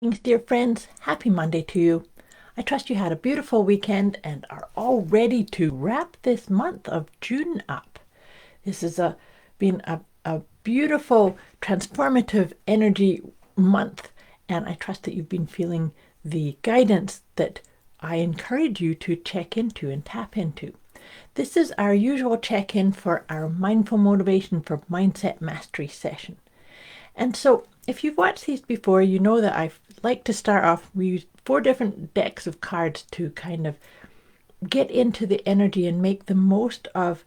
Greetings, dear friends. Happy Monday to you. I trust you had a beautiful weekend and are all ready to wrap this month of June up. This has been a beautiful, transformative energy month, and I trust that you've been feeling the guidance that I encourage you to check into and tap into. This is our usual check-in for our Mindful Motivation for Mindset Mastery session. And so if you've watched these before, you know that I like to start off, we use 4 different decks of cards to kind of get into the energy and make the most of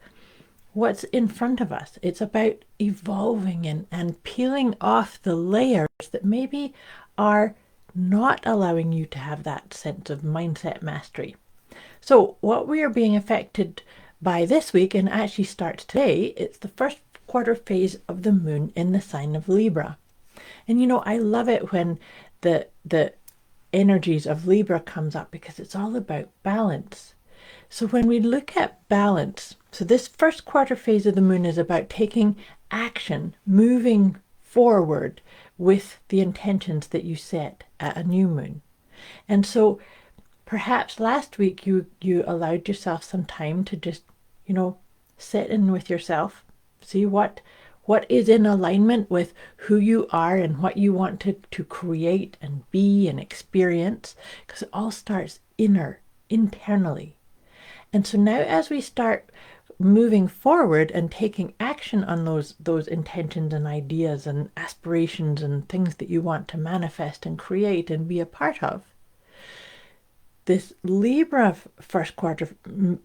what's in front of us. It's about evolving and peeling off the layers that maybe are not allowing you to have that sense of mindset mastery. So what we are being affected by this week, and actually starts today, it's the first quarter phase of the moon in the sign of Libra. And you know, I love it when the energies of Libra comes up because it's all about balance. So when we look at balance, so this first quarter phase of the moon is about taking action, moving forward with the intentions that you set at a new moon. And so perhaps last week you allowed yourself some time to just, sit in with yourself, see what is in alignment with who you are and what you want to create and be and experience, because it all starts internally. And so now as we start moving forward and taking action on those intentions and ideas and aspirations and things that you want to manifest and create and be a part of, this Libra first quarter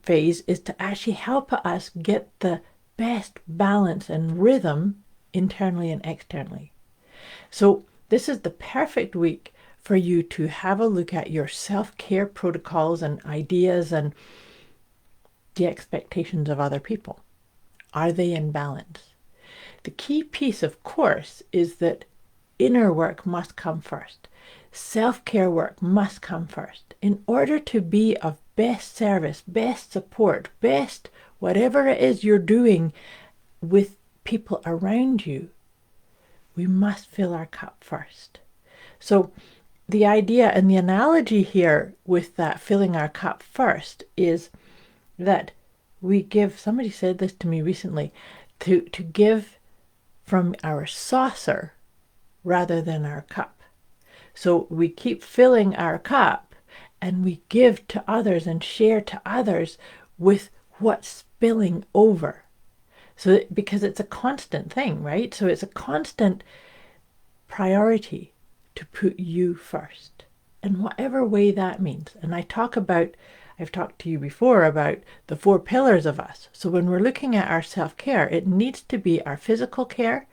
phase is to actually help us get the best balance and rhythm internally and externally. So this is the perfect week for you to have a look at your self-care protocols and ideas and the expectations of other people. Are they in balance? The key piece, of course, is that inner work must come first. Self-care work must come first. In order to be of best service, best support, best whatever it is you're doing with people around you, we must fill our cup first. So the idea and the analogy here with that filling our cup first is that we give, somebody said this to me recently, to give from our saucer rather than our cup. So we keep filling our cup and we give to others and share to others with what's spilling over. So because it's a constant thing, right? So it's a constant priority to put you first in whatever way that means. And I've talked to you before about the 4 pillars of us. So when we're looking at our self-care, it needs to be our physical care,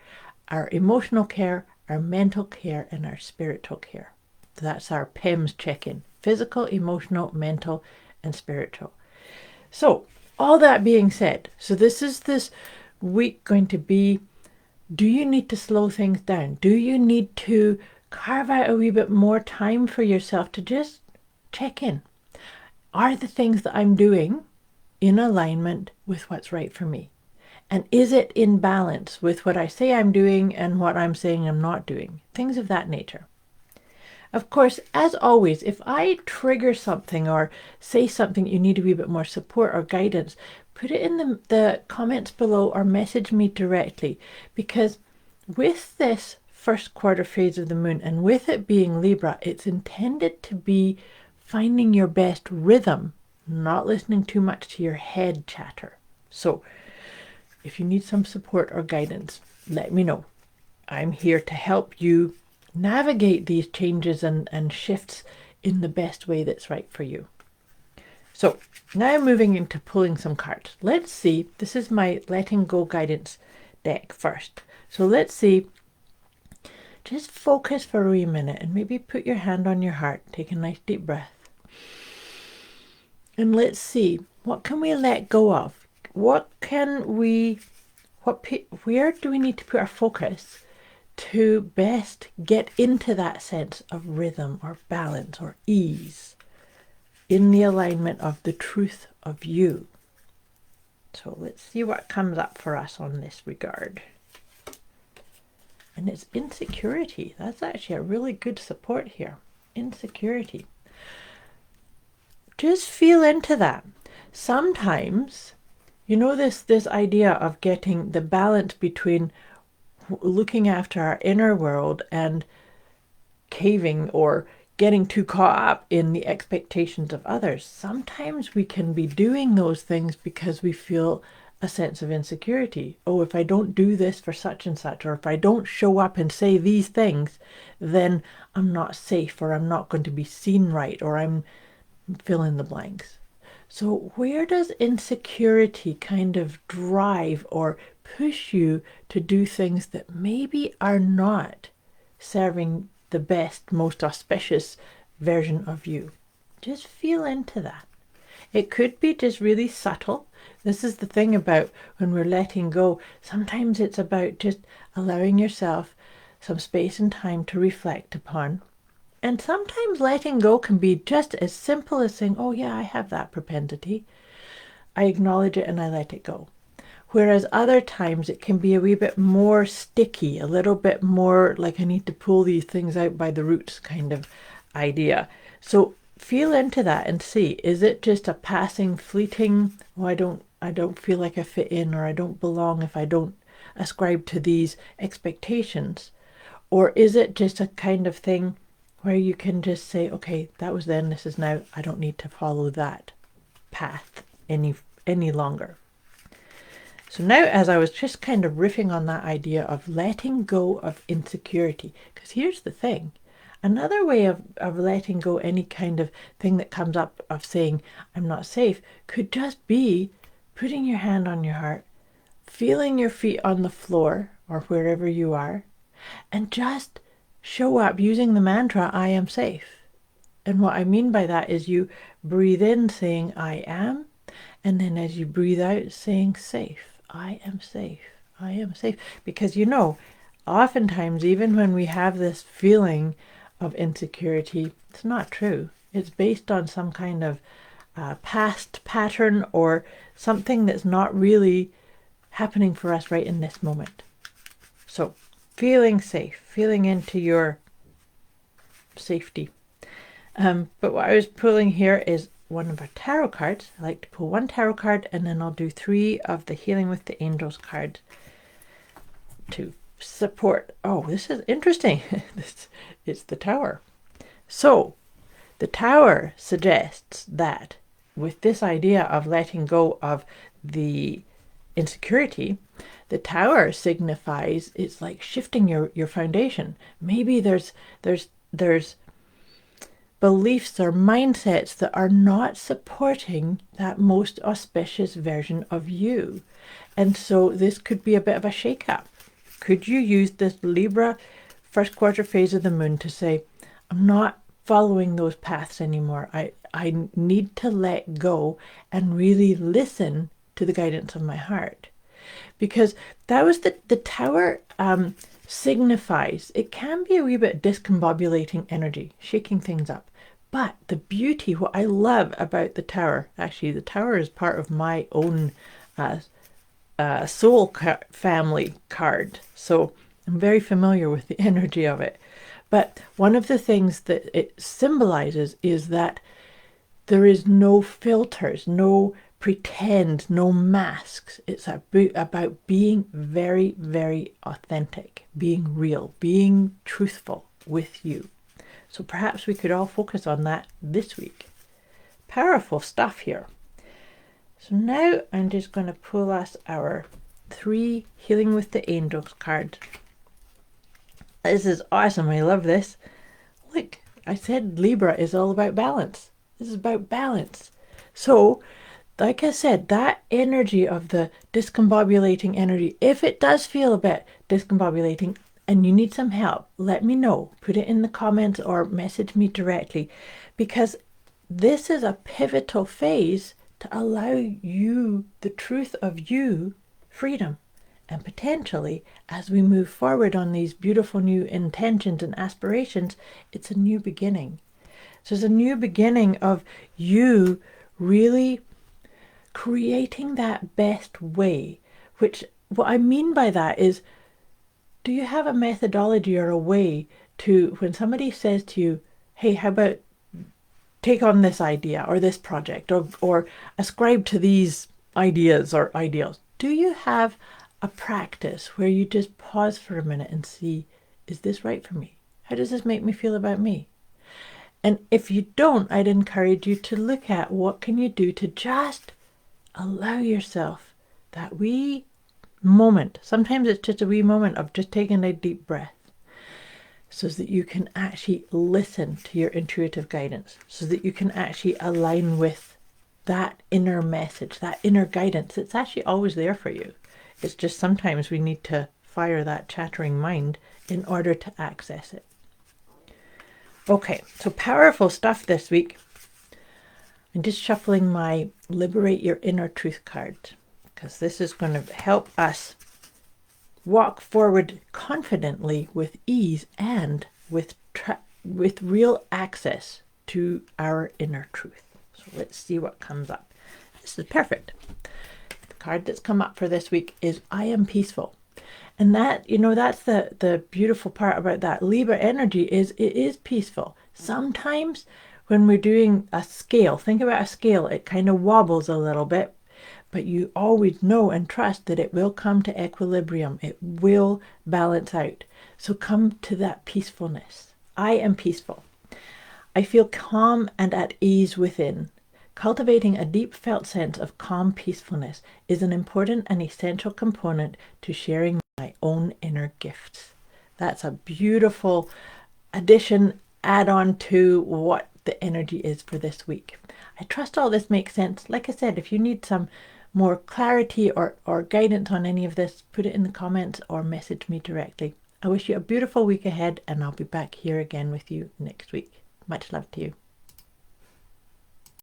our emotional care, our mental care, and our spiritual care. So that's our PEMS check-in: physical, emotional, mental, and spiritual. So all that being said, so this week going to be, do you need to slow things down? Do you need to carve out a wee bit more time for yourself to just check in? Are the things that I'm doing in alignment with what's right for me? And is it in balance with what I say I'm doing and what I'm saying I'm not doing? Things of that nature. Of course, as always, if I trigger something or say something you need a wee bit more support or guidance, put it in the comments below or message me directly, because with this first quarter phase of the moon and with it being Libra, it's intended to be finding your best rhythm, not listening too much to your head chatter. So if you need some support or guidance, let me know. I'm here to help you navigate these changes and shifts in the best way that's right for you. So now moving into pulling some cards. Let's see, this is my letting go guidance deck first. So let's see, just focus for a wee minute and maybe put your hand on your heart. Take a nice deep breath. And let's see, what can we let go of? Where do we need to put our focus to best get into that sense of rhythm or balance or ease in the alignment of the truth of you? So let's see what comes up for us on this regard. and it's insecurity. That's actually a really good support here. Insecurity. Just feel into that. Sometimes, you know, this idea of getting the balance between looking after our inner world and caving or getting too caught up in the expectations of others. Sometimes we can be doing those things because we feel a sense of insecurity. Oh, if I don't do this for such and such, or if I don't show up and say these things, then I'm not safe, or I'm not going to be seen right, or I'm fill in the blanks. So where does insecurity kind of drive or push you to do things that maybe are not serving the best, most auspicious version of you? Just feel into that. It could be just really subtle. This is the thing about when we're letting go. Sometimes it's about just allowing yourself some space and time to reflect upon. And sometimes letting go can be just as simple as saying, oh yeah, I have that propensity. I acknowledge it and I let it go. Whereas other times it can be a wee bit more sticky, a little bit more like I need to pull these things out by the roots kind of idea. So feel into that and see, is it just a passing, fleeting, oh, I don't feel like I fit in, or I don't belong if I don't ascribe to these expectations? Or is it just a kind of thing where you can just say, okay, that was then, this is now, I don't need to follow that path any longer. So now, as I was just kind of riffing on that idea of letting go of insecurity, because here's the thing, another way of letting go any kind of thing that comes up of saying, I'm not safe, could just be putting your hand on your heart, feeling your feet on the floor or wherever you are, and just show up using the mantra, I am safe. And what I mean by that is you breathe in saying, I am, and then as you breathe out saying, safe. I am safe. I am safe. Because you know, oftentimes, even when we have this feeling of insecurity, it's not true. It's based on some kind of past pattern or something that's not really happening for us right in this moment. So, feeling safe, feeling into your safety. But what I was pulling here is one of our tarot cards. I like to pull one tarot card and then I'll do 3 of the Healing with the Angels cards to support. Oh, this is interesting. It's the Tower. So the Tower suggests that with this idea of letting go of the insecurity, the Tower signifies it's like shifting your foundation. Maybe there's beliefs or mindsets that are not supporting that most auspicious version of you. And so this could be a bit of a shake-up. Could you use this Libra first quarter phase of the moon to say, I'm not following those paths anymore. I need to let go and really listen to the guidance of my heart. Because that was the Tower signifies, it can be a wee bit discombobulating energy, shaking things up. But the beauty, what I love about the Tower, actually the Tower is part of my own soul family card. So I'm very familiar with the energy of it. But one of the things that it symbolizes is that there is no filters, no pretend, no masks. It's about being very, very authentic, being real, being truthful with you. So perhaps we could all focus on that this week. Powerful stuff here. So now I'm just going to pull us our 3 Healing with the Angels cards. This is awesome. I love this. Look, I said Libra is all about balance. This is about balance. So, like I said, that energy of the discombobulating energy, if it does feel a bit discombobulating and you need some help, let me know. Put it in the comments or message me directly, because this is a pivotal phase to allow you, the truth of you, freedom. And potentially, as we move forward on these beautiful new intentions and aspirations, it's a new beginning. So it's a new beginning of you really creating that best way, which what I mean by that is Do you have a methodology or a way to, when somebody says to you, hey, how about take on this idea or this project, or ascribe to these ideas or ideals? Do you have a practice where you just pause for a minute and see, is this right for me? How does this make me feel about me? And if you don't, I'd encourage you to look at what can you do to just allow yourself that wee moment. Sometimes it's just a wee moment of just taking a deep breath, so that you can actually listen to your intuitive guidance, so that you can actually align with that inner message, that inner guidance. It's actually always there for you. It's just sometimes we need to fire that chattering mind in order to access it. Okay, so powerful stuff this week. I'm just shuffling my Liberate Your Inner Truth card, because this is going to help us walk forward confidently with ease and with real access to our inner truth. So let's see what comes up. This is perfect. The card that's come up for this week is I Am Peaceful. And that, that's the beautiful part about that Libra energy, is it is peaceful. Sometimes when we're doing a scale, think about a scale, it kind of wobbles a little bit, but you always know and trust that it will come to equilibrium. It will balance out. So come to that peacefulness. I am peaceful. I feel calm and at ease within. Cultivating a deep felt sense of calm peacefulness is an important and essential component to sharing my own inner gifts. That's a beautiful addition, add on to what the energy is for this week. I trust all this makes sense. Like I said, if you need some more clarity or guidance on any of this, put it in the comments or message me directly. I wish you a beautiful week ahead, and I'll be back here again with you next week. Much love to you.